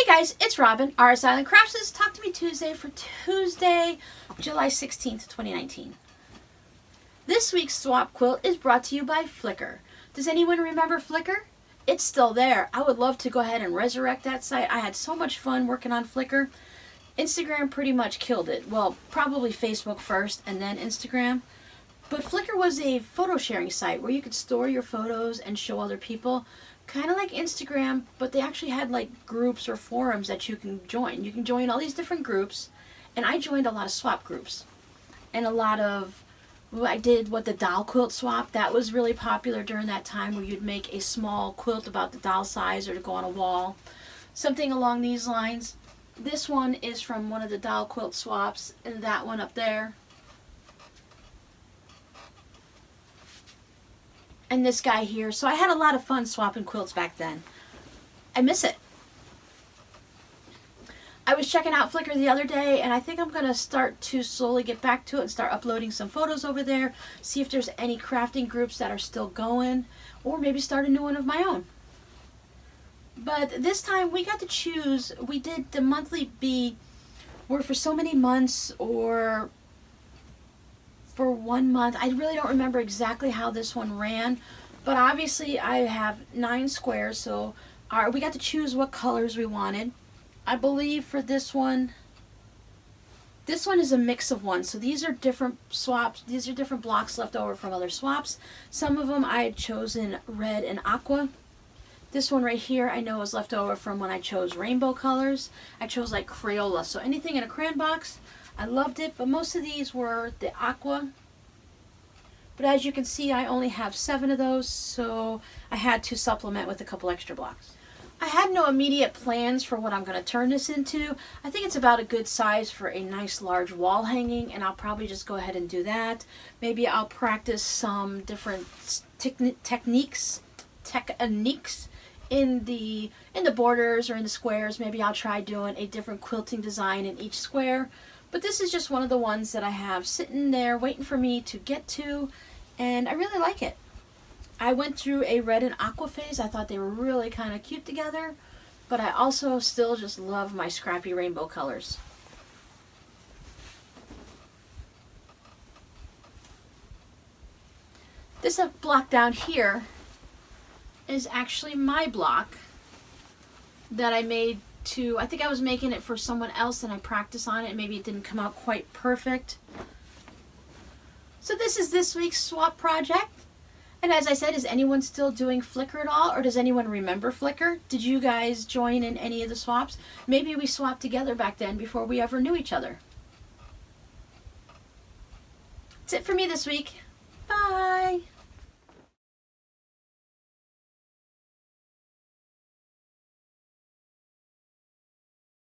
guys, it's Robin, RsIslandCrafts. This is Talk to Me Tuesday for Tuesday, July 16th, 2019. This week's swap quilt is brought to you by Flickr. Does anyone remember Flickr? It's still there. I would love to go ahead and resurrect that site. I had so much fun working on Flickr. Instagram pretty much killed it. Well, probably Facebook first and then Instagram. But Flickr was a photo sharing site where you could store your photos and show other people. Kind of like Instagram, but they actually had like groups or forums that you can join. You can join all these different groups, and I joined a lot of swap groups. And a lot of, I did the doll quilt swap. That was really popular during that time, where you'd make a small quilt about the doll size or to go on a wall. Something along these lines. This one is from one of the doll quilt swaps, and that one up there. And this guy here. So I had a lot of fun swapping quilts back then. I miss it. I was checking out Flickr the other day, and I think I'm going to start to slowly get back to it and start uploading some photos over there, see if there's any crafting groups that are still going, or maybe start a new one of my own. But this time we got to choose. We did the monthly be were for so many months or for 1 month. I really don't remember exactly how this one ran, but obviously I have 9 squares, so we got to choose what colors we wanted. I believe for this one is a mix of ones. So these are different swaps. These are different blocks left over from other swaps. Some of them I had chosen red and aqua. This one right here I know was left over from when I chose rainbow colors. I chose like Crayola, so anything in a crayon box. I loved it, but most of these were the aqua. But as you can see, I only have 7 of those, so I had to supplement with a couple extra blocks. I had no immediate plans for what I'm going to turn this into. I think it's about a good size for a nice large wall hanging, and I'll probably just go ahead and do that. Maybe I'll practice some different techniques in the borders or in the squares. Maybe I'll try doing a different quilting design in each square. But this is just one of the ones that I have sitting there waiting for me to get to, and I really like it. I went through a red and aqua phase. I thought they were really kind of cute together, but I also still just love my scrappy rainbow colors. This block down here is actually my block that I made I think I was making it for someone else and I practiced on it. Maybe it didn't come out quite perfect. So this is this week's swap project. And as I said, is anyone still doing Flickr at all? Or does anyone remember Flickr? Did you guys join in any of the swaps? Maybe we swapped together back then before we ever knew each other. That's it for me this week. Bye.